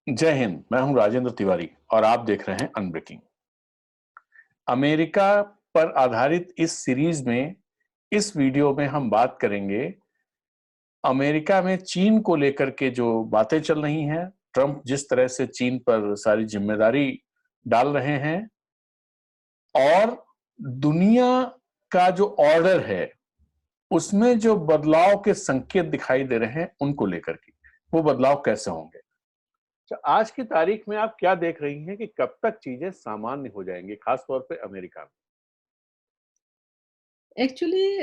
जय हिंद। मैं हूं राजेंद्र तिवारी और आप देख रहे हैं अनब्रेकिंग। अमेरिका पर आधारित इस सीरीज में इस वीडियो में हम बात करेंगे अमेरिका में चीन को लेकर के जो बातें चल रही हैं, ट्रंप जिस तरह से चीन पर सारी जिम्मेदारी डाल रहे हैं और दुनिया का जो ऑर्डर है उसमें जो बदलाव के संकेत दिखाई दे रहे हैं उनको लेकर के वो बदलाव कैसे होंगे। तो आज की तारीख में आप क्या देख रही हैं कि कब तक चीजें सामान्य हो जाएंगी, खासतौर पे अमेरिका में? एक्चुअली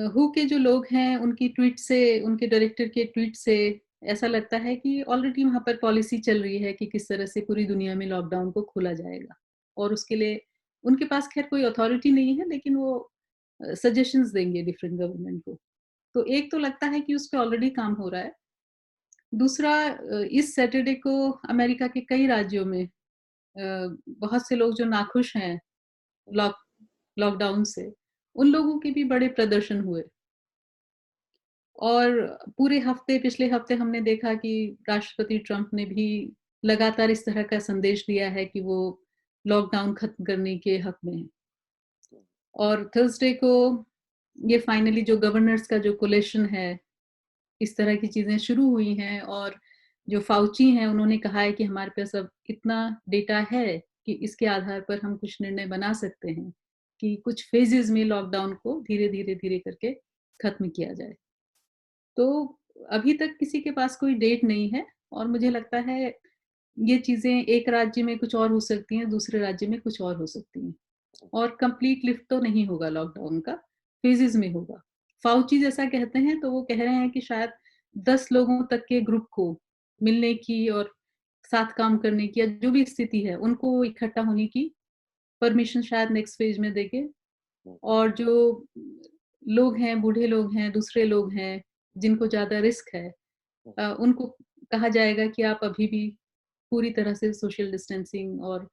हु के जो लोग हैं उनकी ट्वीट से, उनके डायरेक्टर के ट्वीट से ऐसा लगता है कि ऑलरेडी वहाँ पर पॉलिसी चल रही है कि किस तरह से पूरी दुनिया में लॉकडाउन को खोला जाएगा। और उसके लिए उनके पास खैर कोई अथॉरिटी नहीं है, लेकिन वो सजेशंस देंगे डिफरेंट गवर्नमेंट को। तो एक तो लगता है कि उस पे ऑलरेडी काम हो रहा है। दूसरा, इस सैटरडे को अमेरिका के कई राज्यों में बहुत से लोग जो नाखुश हैं लॉक लॉकडाउन से, उन लोगों के भी बड़े प्रदर्शन हुए। और पूरे हफ्ते, पिछले हफ्ते हमने देखा कि राष्ट्रपति ट्रंप ने भी लगातार इस तरह का संदेश दिया है कि वो लॉकडाउन खत्म करने के हक में है। और थर्सडे को ये फाइनली जो गवर्नर्स का जो कोलिशन है, इस तरह की चीजें शुरू हुई हैं। और जो फाउची हैं उन्होंने कहा है कि हमारे पास अब इतना डेटा है कि इसके आधार पर हम कुछ निर्णय बना सकते हैं कि कुछ फेजेस में लॉकडाउन को धीरे धीरे धीरे करके खत्म किया जाए। तो अभी तक किसी के पास कोई डेट नहीं है और मुझे लगता है ये चीजें एक राज्य में कुछ और हो सकती हैं, दूसरे राज्य में कुछ और हो सकती हैं। और कंप्लीट लिफ्ट तो नहीं होगा लॉकडाउन का, फेजेस में होगा। फाउची जैसा कहते हैं तो वो कह रहे हैं कि शायद 10 लोगों तक के ग्रुप को मिलने की और साथ काम करने की, या जो भी स्थिति है उनको इकट्ठा होने की परमिशन शायद नेक्स्ट फेज में देके। और जो लोग हैं, बूढ़े लोग हैं, दूसरे लोग हैं जिनको ज्यादा रिस्क है, उनको कहा जाएगा कि आप अभी भी पूरी तरह से सोशल डिस्टेंसिंग और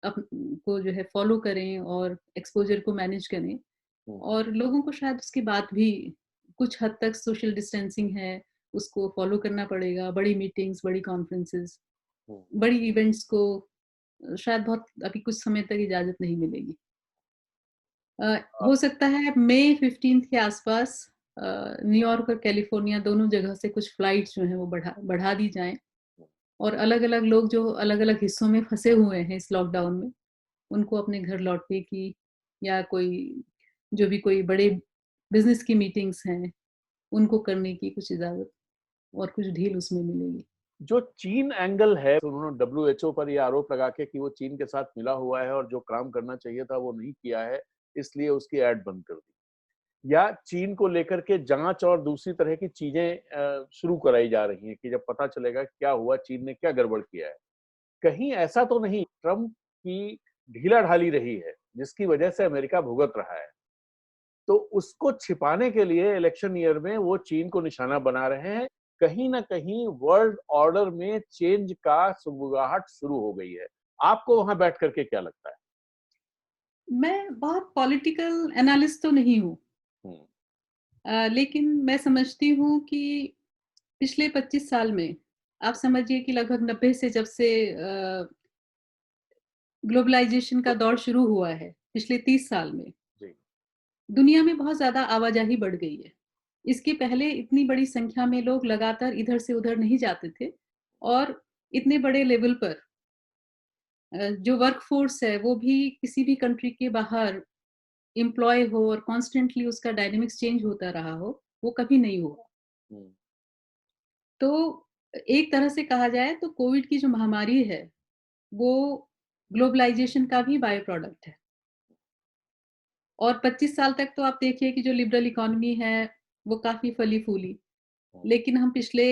को जो है फॉलो करें और एक्सपोजर को मैनेज करें। और लोगों को शायद उसके बाद भी कुछ हद तक सोशल डिस्टेंसिंग है उसको फॉलो करना पड़ेगा। बड़ी मीटिंग्स, बड़ी कॉन्फ्रेंसेस, बड़ी इवेंट्स को शायद बहुत अभी कुछ समय तक इजाजत नहीं मिलेगी। हो सकता है मई 15 के आसपास न्यूयॉर्क और कैलिफोर्निया दोनों जगह से कुछ फ्लाइट्स जो हैं वो बढ़ा दी जाएं। और अलग-अलग लोग जो अलग-अलग हिस्सों में फंसे हुए हैं इस लॉकडाउन में, उनको अपने घर लौटने की, या कोई जो भी कोई बड़े बिजनेस की मीटिंग्स हैं उनको करने की कुछ इजाजत और कुछ ढील उसमें मिलेगी। जो चीन एंगल है, तो उन्होंने डब्ल्यूएचओ पर यह आरोप लगा के कि वो चीन के साथ मिला हुआ है और जो काम करना चाहिए था वो नहीं किया है, इसलिए उसकी ऐड बंद कर दी, या चीन को लेकर के जांच और दूसरी तरह की चीजें शुरू कराई जा रही हैं कि जब पता चलेगा क्या हुआ, चीन ने क्या गड़बड़ किया है। कहीं ऐसा तो नहीं ट्रंप की ढीला ढाली रही है जिसकी वजह से अमेरिका भुगत रहा है, तो उसको छिपाने के लिए इलेक्शन ईयर में वो चीन को निशाना बना रहे हैं। कहीं ना कहीं वर्ल्ड ऑर्डर में चेंज का सुगबुगाहट शुरू हो गई है। आपको वहां बैठ करके क्या लगता है? मैं बहुत पॉलिटिकल एनालिस्ट तो नहीं हूँ, हम्म। लेकिन मैं समझती हूँ कि पिछले 25 साल में आप समझिए कि लगभग 90 से जब से ग्लोबलाइजेशन का दौर शुरू हुआ है, पिछले 30 साल में जी। दुनिया में बहुत ज्यादा आवाजाही बढ़ गई है। इसके पहले इतनी बड़ी संख्या में लोग लगातार इधर से उधर नहीं जाते थे। और इतने बड़े लेवल पर जो वर्क फोर्स है वो भी किसी भी कंट्री के बाहर एम्प्लॉय हो और कॉन्स्टेंटली उसका डायनेमिक्स चेंज होता रहा हो, वो कभी नहीं हुआ। हम्म। तो एक तरह से कहा जाए तो कोविड की जो महामारी है वो ग्लोबलाइजेशन का भी बाय प्रोडक्ट है। और 25 साल तक तो आप देखिए कि जो लिबरल इकोनॉमी है वो काफी फली फूली। लेकिन हम पिछले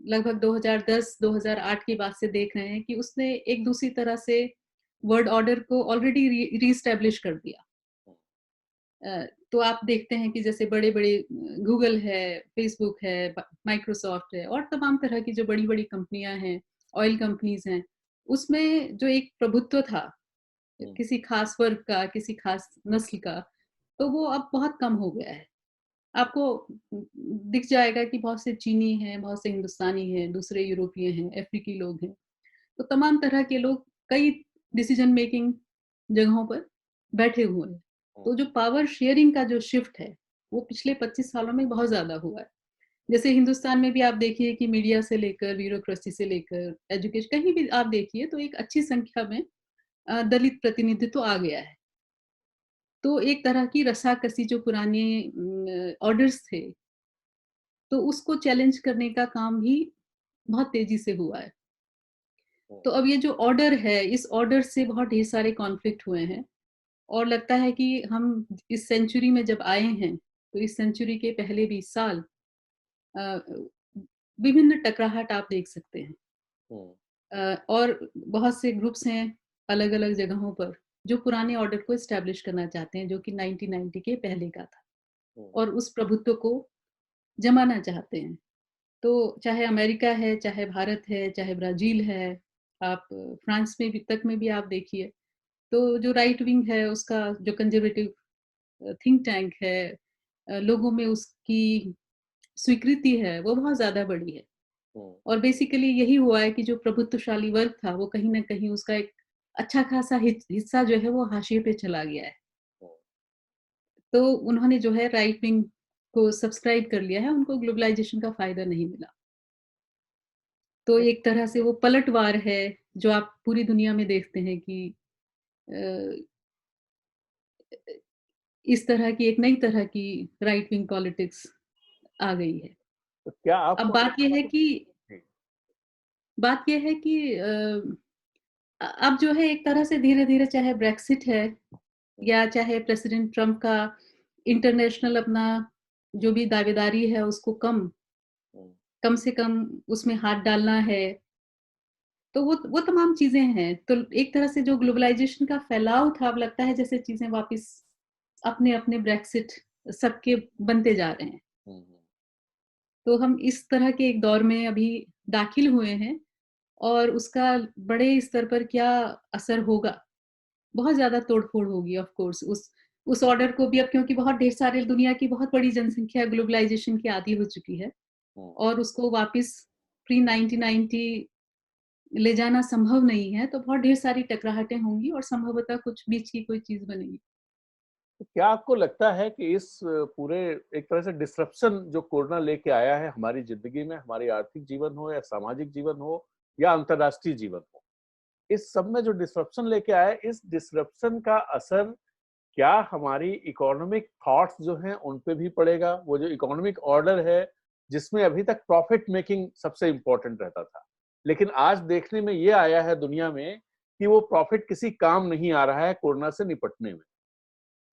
लगभग 2010-2008 की बात से देख रहे हैं कि उसने एक दूसरी तरह से वर्ल्ड ऑर्डर को ऑलरेडी रीस्टैब्लिश कर दिया। तो आप देखते हैं कि जैसे बड़े बड़े गूगल है, फेसबुक है, माइक्रोसॉफ्ट है और तमाम तरह की जो बड़ी बड़ी कंपनियां हैं, ऑयल कंपनीज हैं, उसमें जो एक प्रभुत्व था किसी खास वर्ग का, किसी खास नस्ल का, तो वो अब बहुत कम हो गया है। आपको दिख जाएगा कि बहुत से चीनी हैं, बहुत से हिंदुस्तानी हैं, दूसरे यूरोपीय हैं, अफ्रीकी लोग हैं। तो तमाम तरह के लोग कई डिसीजन मेकिंग जगहों पर बैठे हुए हैं। तो जो पावर शेयरिंग का जो शिफ्ट है, वो पिछले 25 सालों में बहुत ज़्यादा हुआ है। जैसे हिंदुस्तान में भी आप देखिए कि मीडिया से लेकर, ब्यूरोक्रेसी से लेकर, एजुकेशन कहीं भी आप देखिए तो एक अच्छी संख्या में दलित प्रतिनिधित्व आ गया है। तो एक तरह की रस्साकसी जो पुराने ऑर्डर्स थे, तो उसको चैलेंज करने का काम भी बहुत तेज़ी से हुआ है। तो अब ये जो ऑर्डर है, इस ऑर्डर से बहुत ढेर सारे कॉन्फ्लिक्ट हुए हैं और लगता है कि हम इस सेंचुरी में जब आए हैं, तो इस सेंचुरी के पहले 20 साल अ, विभिन्न टकराहट आप देख सकते हैं। और बहुत से ग्रुप्स हैं अलग-अलग जगहों पर, जो पुराने ऑर्डर को एस्टैब्लिश करना चाहते हैं, जो कि 1990 के पहले का था और उस प्रभुत्व को जमाना चाहते हैं। तो चाहे अमेरिका है, चाहे भारत है, चाहे ब्राज़ील है, आप फ्रांस में भी तक में भी आप देखिए, तो जो राइट विंग है उसका जो कंज़र्वेटिव थिंक टैंक है, लोगों में उसकी स्वीकृति है, वो बहुत ज़्यादा बढ़ी है। और बेसिकली यही हुआ है कि जो प्रभुत्वशाली वर्ग था, वो कहीं न कहीं उसका एक अच्छा खासा हिस्सा जो है वो हाशिए पे चला गया है। तो उन्होंने जो है राइट विंग को सब्सक्राइब कर लिया है, उनको ग्लोबलाइज़ेशन का फ़ायदा नहीं मिला। तो एक तरह से वो पलटवार है, जो आप पूरी दुनिया में देखते हैं कि अ, इस तरह की एक नई तरह की राइट विंग पॉलिटिक्स आ गई है। तो क्या अब आपको जी, बात ये है कि अब जो है एक तरह से धीरे-धीरे चाहे ब्रेक्सिट है या चाहे प्रेसिडेंट ट्रम्प का इंटरनेशनल अपना जो भी दावेदारी है उसको कम से कम उसमें हाथ डालना है, तो वो तमाम चीज़ें हैं। तो एक तरह से जो ग्लोबलाइज़ेशन का फैलाव था, अब लगता है जैसे चीज़ें वापस अपने-अपने ब्रेक्सिट सबके बनते जा रहे हैं। तो हम इस तरह के एक दौर में अभी दाखिल हुए हैं और उसका बड़े स्तर पर क्या असर होगा? बहुत ज़्यादा तोड़-फोड़ होगी ऑफ कोर्स उस ऑर्डर को भी अब क्योंकि बहुत ढेर सारे दुनिया की बहुत बड़ी जनसँख्या ग्लोबलाइज़ेशन की आदी हो चुकी है और उसको वापस प्री 1990 ले जाना संभव नहीं है, तो बहुत ढेर सारी टकराहटें होंगी और संभवतः कुछ बीच की कोई चीज़ बनेगी। तो क्या आपको लगता है कि इस पूरे एक तरह से डिसरप्शन जो कोरोना लेके आया है हमारी ज़िंदगी में, हमारी आर्थिक जीवन हो या सामाजिक जीवन हो या अंतर्राष्ट्रीय जीवन हो, इस सब में जो डिसरप्शन लेके आया है, इस डिसरप्शन का असर क्या हमारी इकोनॉमिक थॉट्स जो हैं उन पे भी पड़ेगा? वो जो इकोनॉमिक ऑर्डर है, जिसमें अभी तक प्रॉफिट मेकिंग सबसे इम्पोर्टेंट रहता था। लेकिन आज देखने में ये आया है दुनिया में कि वो प्रॉफिट किसी काम नहीं आ रहा है कोरोना से निपटने में।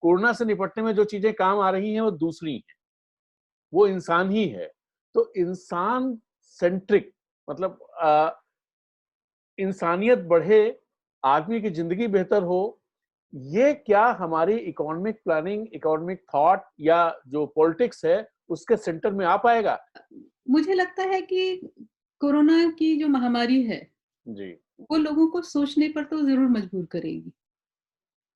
कोरोना से निपटने में जो चीज़ें काम आ रही हैं वो दूसरी हैं, वो इंसान ही है। तो इंसान सेंट्रिक मतलब इंसानियत बढ़े, आदमी की ज़िंदगी बेहतर हो, ये क्या हमारी इकोनॉमिक प्लानिंग, इकोनॉमिक थॉट या जो पॉलिटिक्स है, उसके सेंटर में आ पाएगा? मुझे लगता है कि कोरोना की जो महामारी है, जी। वो लोगों को सोचने पर तो ज़रूर मजबूर करेगी।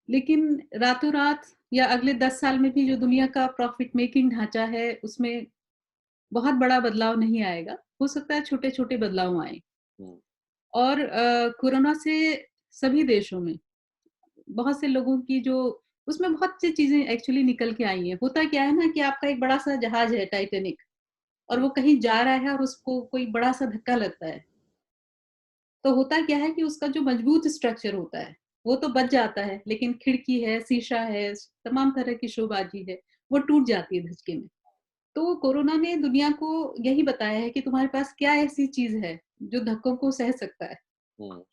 लेकिन रातों-रात या अगले 10 साल में भी जो दुनिया का प्रॉफिट मेकिंग ढाँचा है, उसमें बहुत बड़ा बदलाव नहीं आएगा। हो सकता है छोटे-छोटे बदलाव आएँ। हुँ, और कोरोना से सभी देशों में बहुत से लोगों की जो उसमें बहुत सी चीज़ें एक्चुअली निकल के आई हैं। होता क्या है ना कि आपका एक बड़ा-सा जहाज है टाइटैनिक और हुँ, वो कहीं जा रहा है और उसको कोई बड़ा-सा धक्का लगता है। तो होता क्या है कि उसका जो मजबूत स्ट्रक्चर होता है, वो तो बच जाता है, लेकिन खिड़की है, शीशा है, तमाम तरह की शोबाजी है, वो टूट जाती है धचके में। तो कोरोना ने दुनिया को यही बताया है कि तुम्हारे पास क्या ऐसी चीज़ है, जो धक्कों को सह सकता है हुँ,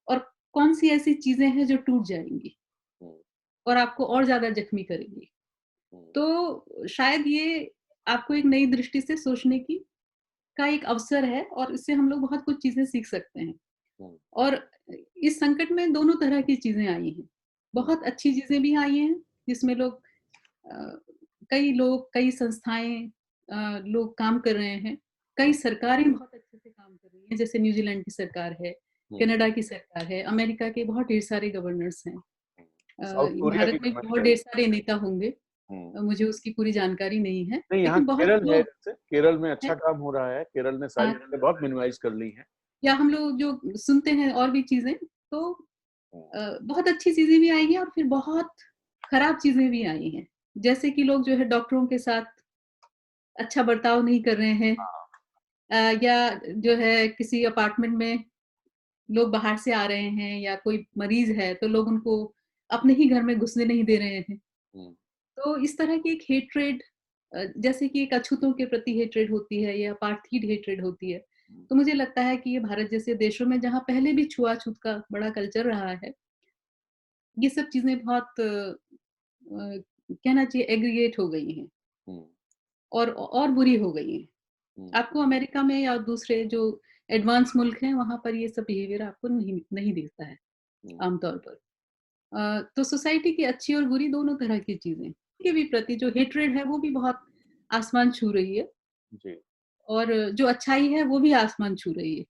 और कौन-सी ऐसी चीज़ें हैं जो टूट जाएँगी हुँ, और आपको और ज़्यादा ज़ख्मी करेंगी। हुँ, तो शायद ये आपको एक नई दृष्टि से सोचने की का एक अवसर है और इससे हम लोग बहुत कुछ चीज़ें सीख सकते हैं। हुँ, और इस संकट में दोनों तरह की चीज़ें आई हैं। हुँ, बहुत अच्छी चीज़ें भी आई हैं, जिसमें लोग अ, कई लोग, कई संस्थाएँ लोग काम कर रहे हैं। कई हुँ, सरकारें बहुत अच्छे से काम कर रही हैं, जैसे न्यूज़ीलैंड की सरकार है, हुँ, कनाडा की सरकार है, अमेरिका के बहुत ढेर सारे गवर्नर्स हैं। साउथ कोरिया की भारत में भी बहुत गवर्नमेंट है। ढेर सारे नेता होंगे। मुझे उसकी पूरी जानकारी नहीं है, नहीं, यहाँ लेकिन बहुत केरल है, लोग जैसे केरल में हैं अच्छा काम हो रहा है, केरल ने सारी हाँ, चीज़ें बहुत मिनिमाइज़ कर ली हैं। या हम लोग जो सुनते हैं और भी चीज़ें, तो हुँ, बहुत अच्छी चीज़ें भी आई हैं और फिर बहुत खराब चीज़ें भी आई हैं। जैसे कि लोग जो है डॉक्टरों के साथ अच्छा बर्ताव नहीं कर रहे हैं, हाँ, या जो है किसी अपार्टमेंट में लोग बाहर से आ रहे हैं या कोई मरीज़ है, तो लोग उनको अपने ही घर में घुसने नहीं दे रहे हैं। हुँ, तो इस तरह की एक हेट्रेड, जैसे कि एक अछूतों के प्रति हेट्रेड होती है या अपार्थीड हेट्रेड होती है। हुँ, तो मुझे लगता है कि ये भारत जैसे देशों में जहाँ पहले भी छुआ-छूत का बड़ा कल्चर रहा है, ये सब चीज़ें बहुत कहना चाहिए एग्रीगेट हो गई हैं हुँ, और बुरी हो गई हैं। हुँ, आपको अमेरिका में या दूसरे जो एडवांस मुल्क हैं, वहाँ पर ये सब बिहेवियर आपको नहीं नहीं दिखता है हुँ, आमतौर पर। तो सोसाइटी की अच्छी और बुरी दोनों तरह की चीज़ें के भी प्रति जो हेट्रेड है वो भी बहुत आसमान छू रही है, जी। और जो अच्छाई है वो भी आसमान छू रही है।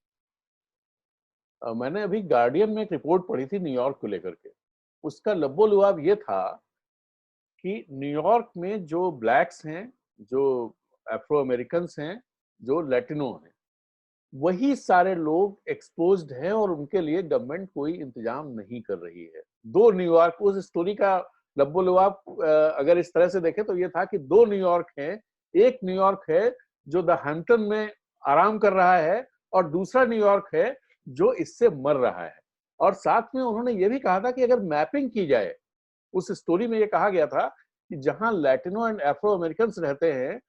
मैंने अभी गार्डियन में एक रिपोर्ट पढ़ी थी न्यूयॉर्क को लेकर के। उसका लब्बो-लुआब ये था कि न्यूयॉर्क में जो ब्लैक्स हैं, जो अफ्रो अमेरिकन्स हैं, जो लैटिनो हैं, वही सारे लोग एक्सपोज़्ड हैं और उनके लिए गवर्नमेंट कोई इंतज़ाम नहीं कर रही है। 2 न्यूयॉर्क उस स्टोरी का लब्बो-लुआब अगर इस तरह से देखें तो ये था कि 2 न्यूयॉर्क हैं। एक न्यूयॉर्क है जो द हैम्पटन में आराम कर रहा है और दूसरा न्यूयॉर्क है जो इससे मर रहा है। और साथ में उन्होंने ये भी कहा था कि अगर मैपिंग की जाए, उस स्टोरी में ये कहा गया था कि जहाँ लैटिनो एंड अफ्रो अमेरिकन्स रहते हैं,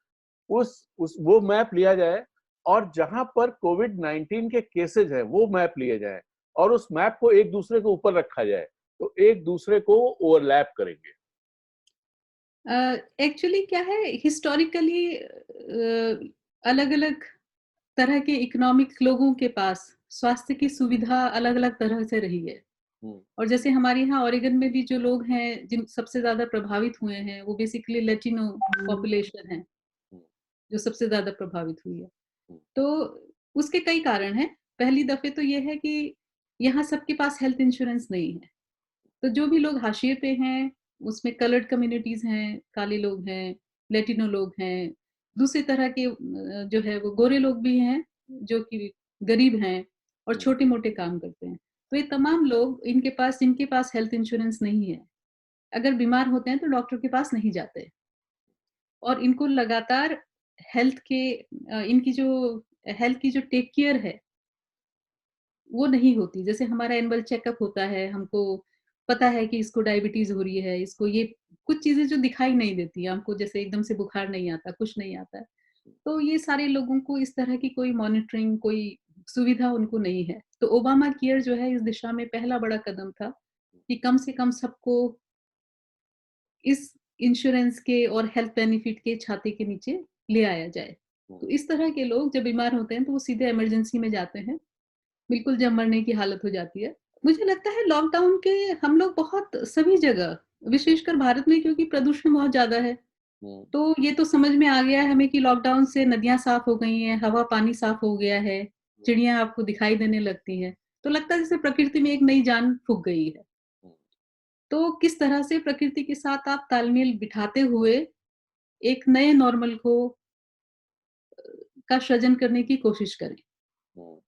उस वो मैप लिया जाए और जहां पर कोविड-19 के केसेस हैं, वो मैप लिए जाएँ और उस मैप को एक दूसरे के ऊपर रखा जाए, तो एक दूसरे को ओवरलैप करेंगे। एक्चुअली क्या है, हिस्टोरिकली अलग-अलग तरह के इकोनॉमिक लोगों के पास स्वास्थ्य की सुविधा अलग-अलग तरह से रही है। हुँ, और जैसे हमारे यहाँ ओरेगन में भी जो लोग हैं, जिन सबसे ज़्यादा प्रभावित हुए हैं, वो बेसिकली लैटिनो पॉपुलेशन है, हुँ, जो सबसे ज़्यादा प्रभावित हुई है। हुँ, तो उसके कई कारण हैं। पहली दफ़े तो ये है कि यहाँ सबके पास हेल्थ इंश्योरेंस नहीं है। तो जो भी लोग हाशिए पे हैं, उसमें कलर्ड कम्युनिटीज़ हैं, काले लोग हैं, लैटिनो लोग हैं, दूसरी तरह के जो है वो गोरे लोग भी हैं, जो कि गरीब हैं और हुँ, छोटे-मोटे काम करते हैं। तो ये तमाम लोग जिनके पास हेल्थ इंश्योरेंस नहीं है, अगर बीमार होते हैं तो डॉक्टर के पास नहीं जाते, और इनको लगातार इनकी जो हेल्थ की जो टेक केयर है, वो नहीं होती। जैसे हमारा एनुअल चेकअप होता है, हमको पता है कि इसको डायबिटीज़ हो रही है, इसको ये कुछ चीज़ें जो दिखाई नहीं देती हैं, हमको जैसे एकदम से बुखार नहीं आता, कुछ नहीं आता है। तो ये सारे लोगों को इस तरह की कोई मॉनिटरिंग, कोई सुविधा उनको नहीं है। तो ओबामा केयर जो है इस दिशा में पहला बड़ा कदम था कि कम से कम सबको इस इंश्योरेंस के और हेल्थ बेनिफिट के छाते के नीचे ले आया जाए। तो हुँ, इस तरह के लोग जब बीमार होते हैं तो वो सीधे इमरजेंसी में जाते हैं। बिल्कुल जब मरने की हालत हो जाती है। मुझे लगता है लॉकडाउन के हम लोग बहुत सभी जगह, विशेषकर भारत में क्योंकि प्रदूषण बहुत ज़्यादा है, हुँ, तो ये तो समझ में आ गया है हमें कि लॉकडाउन से नदियाँ साफ़ हो गई हैं, हवा-पानी साफ़ हो गया है, हुँ, चिड़ियाँ आपको दिखाई देने लगती हैं। तो लगता है जैसे प्रकृति में एक नई जान फूँक गई है। हुँ, तो किस तरह से प्रकृति के साथ आप तालमेल बिठाते हुए एक नए नॉर्मल का सृजन करने की कोशिश करें। हुँ,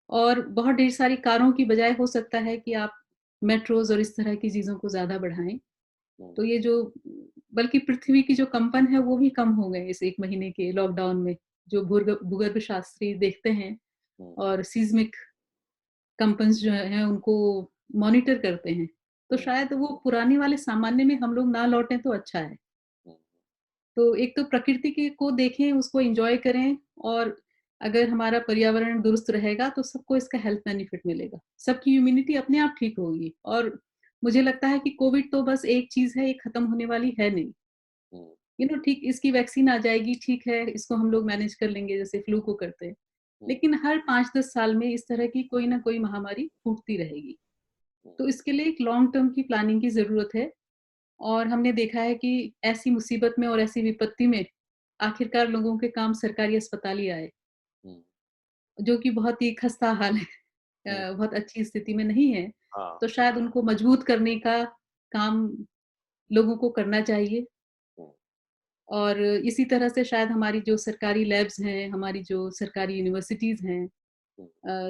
और बहुत ढेर सारी कारों की बजाय हो सकता है कि आप मेट्रोज़ और इस तरह की चीज़ों को ज़्यादा बढ़ाएँ। हुँ, तो ये जो बल्कि पृथ्वी की जो कंपन है वो भी कम हो गए इस 1 महीने के लॉकडाउन में। जो भूगर्भ शास्त्री देखते हैं हुँ, और सीस्मिक कंपन्स जो हैं उनको मॉनिटर करते हैं। तो हुँ, शायद वो पुराने वाले सामान्य में हम लोग ना लौटें तो अच्छा है। हुँ, तो एक तो प्रकृति के को देखें, उसको एन्जॉय करें, और अगर हमारा पर्यावरण दुरुस्त रहेगा तो सबको इसका हेल्थ बेनिफिट मिलेगा। सबकी इम्यूनिटी अपने आप ठीक होगी, और मुझे लगता है कि कोविड तो बस एक चीज़ है, ये खत्म होने वाली है नहीं। हुँ, ठीक इसकी वैक्सीन आ जाएगी, ठीक है, इसको हम लोग मैनेज कर लेंगे जैसे फ्लू को करते हैं। हुँ, लेकिन हर 5-10 साल में इस तरह की कोई ना कोई महामारी फूटती रहेगी। हुँ, तो इसके लिए एक लॉन्ग टर्म की प्लानिंग की ज़रूरत है, और हमने देखा है कि ऐसी मुसीबत में और ऐसी विपत्ति में आखिरकार लोगों के काम सरकारी अस्पताल ही आए, हुँ, जो कि बहुत ही खस्ता हाल है, हुँ, बहुत अच्छी स्थिति में नहीं है। हाँ, तो शायद उनको मजबूत करने का काम लोगों को करना चाहिए, हुँ, और इसी तरह से शायद हमारी जो सरकारी लैब्स हैं, हमारी जो सरकारी यूनिवर्सिटीज़ हैं,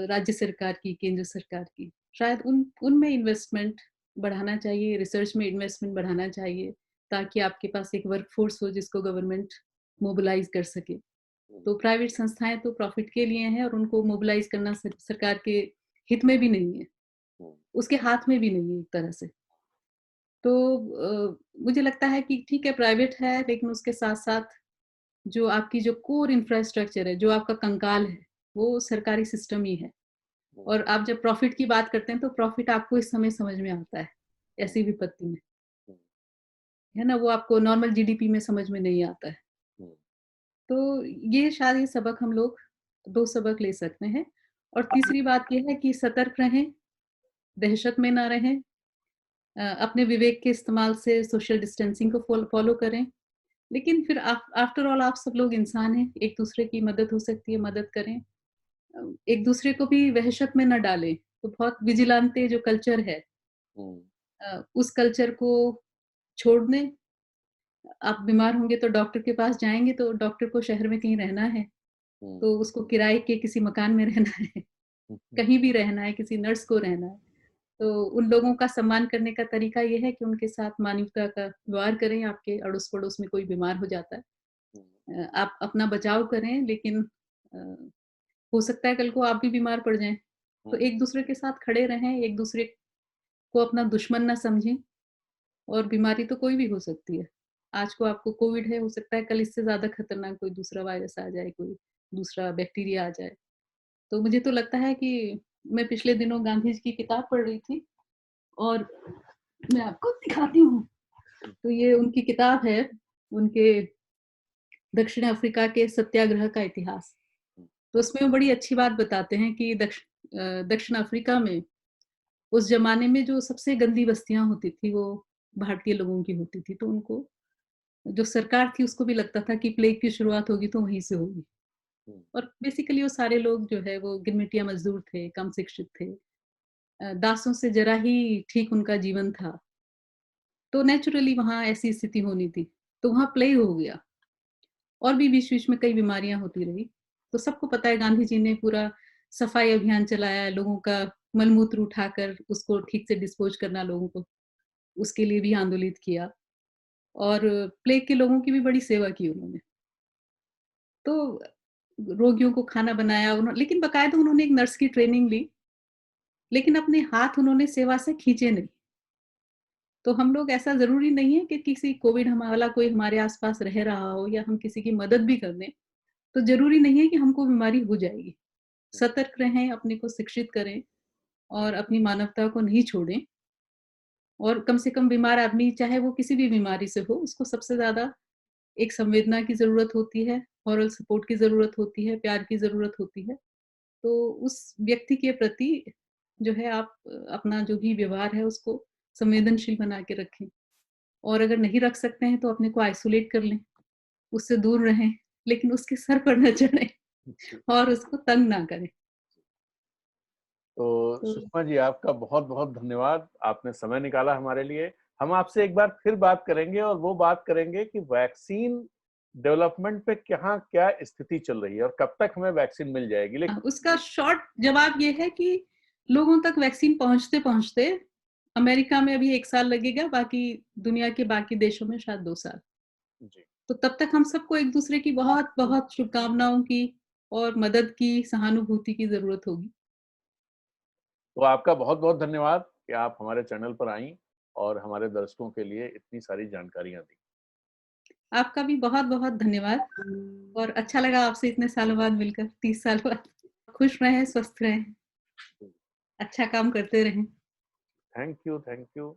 राज्य सरकार की, केंद्र सरकार की, शायद उनमें इन्वेस्टमेंट बढ़ाना चाहिए, रिसर्च में इन्वेस्टमेंट बढ़ाना चाहिए, ताकि आपके पास एक वर्कफ़ोर्स हो जिसको गवर्नमेंट मोबिलाइज़ कर सके। तो प्राइवेट संस्थाएँ तो प्रॉफ़िट के लिए हैं और उनको मोबिलाइज़ करना सरकार के हित में भी नहीं है, उसके हाथ में भी नहीं है एक तरह से। तो मुझे लगता है कि ठीक है प्राइवेट है, लेकिन उसके साथ-साथ जो आपकी जो कोर इंफ्रास्ट्रक्चर है, जो आपका कंकाल है, वो सरकारी सिस्टम ही है। और आप जब प्रॉफ़िट की बात करते हैं, तो प्रॉफ़िट आपको इस समय समझ में आता है, ऐसी विपत्ति में, है ना? वो आपको नॉर्मल जीडीपी में समझ में नहीं आता है। तो ये शायद ये सबक हम लोग 2 सबक ले सकते हैं। और तीसरी बात ये है कि सतर्क रहें, दहशत में ना रहें, अपने विवेक के इस्तेमाल से सोशल डिस्टेंसिंग को फ़ॉलो करें। लेकिन फिर आफ्टर ऑल आप सब लोग इंसान हैं, एक-दूसरे की मदद हो सकती है, मदद करें। एक-दूसरे को भी वहशत में ना डालें। तो बहुत विजिलेंटे जो कल्चर है, उस कल्चर को छोड़ दें। आप बीमार होंगे तो डॉक्टर के पास जाएँगे, तो डॉक्टर को शहर में कहीं रहना है, तो उसको किराए के किसी मकान में रहना है, कहीं भी रहना है, किसी नर्स को रहना है। तो उन लोगों का सम्मान करने का तरीका ये है कि उनके साथ मानवता का व्यवहार करें, आपके अड़ोस-पड़ोस में कोई बीमार हो जाता है। आप अपना बचाव करें, लेकिन अ, हो सकता है कल को आप भी बीमार पड़ जाएँ। तो एक-दूसरे के साथ खड़े रहें, एक-दूसरे को अपना दुश्मन ना समझें। और बीमारी तो कोई भी हो सकती है। आज को आपको कोविड है, हो सकता है कल इससे ज़्यादा खतरनाक कोई दूसरा वायरस आ जाए, कोई दूसरा बैक्टीरिया आ जाए। तो मुझे तो लगता है कि मैं पिछले दिनों गांधी जी की किताब पढ़ रही थी और मैं आपको दिखाती हूँ। तो ये उनकी किताब है, उनके दक्षिण अफ्रीका के सत्याग्रह का इतिहास। तो उसमें वो बड़ी अच्छी बात बताते हैं कि दक्षिण अफ्रीका में उस ज़माने में जो सबसे गंदी बस्तियाँ होती थी, वो भारतीय लोगों की होती थी। तो उनको जो सरकार थी उसको भी लगता था कि प्लेग की शुरुआत होगी तो वहीं से होगी। और बेसिकली वो सारे लोग जो है वो गिरमिटिया मज़दूर थे, कम शिक्षित थे। दासों से ज़रा ही ठीक उनका जीवन था। तो नेचुरली वहाँ ऐसी स्थिति होनी थी। तो वहाँ प्लेग हो गया और भी बीच-बीच में कई बीमारियाँ होती रही। तो सबको पता है गांधी जी ने पूरा सफाई अभियान चलाया, लोगों का मल-मूत्र उठाकर उसको ठीक से डिस्पोज़ करना लोगों को, उसके लिए भी आंदोलित किया और प्लेग के लोगों की भी बड़ी सेवा की उन्होंने। तो रोगियों को खाना बनाया लेकिन बाकायदा उन्होंने एक नर्स की ट्रेनिंग ली, लेकिन अपने हाथ उन्होंने सेवा से खींचे नहीं। तो हम लोग ऐसा ज़रूरी नहीं है कि किसी कोविड वाला कोई हमारे आस-पास रह रहा हो या हम किसी की मदद भी कर दें, तो ज़रूरी नहीं है कि हमको बीमारी हो जाएगी। सतर्क रहें, अपने को शिक्षित करें और अपनी मानवता को नहीं छोड़ें और कम से कम बीमार आदमी चाहे वो किसी भी बीमारी से हो, उसको सबसे ज़्यादा एक संवेदना की ज़रूरत होती है, मॉरल सपोर्ट की ज़रूरत होती है, प्यार की ज़रूरत होती है। तो उस व्यक्ति के प्रति जो है आप अपना जो भी व्यवहार है उसको संवेदनशील बना के रखें और अगर नहीं रख सकते हैं तो अपने को आइसोलेट कर लें, उससे दूर रहें, लेकिन उसके सर पर ना चढ़ें और उसको तंग ना करें। तो तो सुषमा जी आपका बहुत-बहुत धन्यवाद। आपने समय निकाला हमारे लिए। हम आपसे एक बार फिर बात करेंगे और वो बात करेंगे कि वैक्सीन डेवलपमेंट पे कहाँ क्या स्थिति चल रही है और कब तक हमें वैक्सीन मिल जाएगी। उसका शॉर्ट जवाब ये है कि लोगों तक वैक्सीन पहुँचते-पहुँचते अमेरिका में अभी 1 साल लगेगा, बाकी दुनिया के बाकी देशों में शायद 2 साल। जी। तो तब तक हम सबको एक-दूसरे की बहुत-बहुत शुभकामनाओं की और मदद की, सहानुभूति की ज़रूरत होगी। तो आपका बहुत-बहुत धन्यवाद कि आप हमारे चैनल पर आईं और हमारे दर्शकों के लिए इतनी सारी जानकारियाँ दी। आपका भी बहुत-बहुत धन्यवाद और अच्छा लगा आपसे इतने सालों बाद मिलकर, 30 साल बाद। खुश रहें, स्वस्थ रहें, अच्छा काम करते रहें। Thank you, thank you.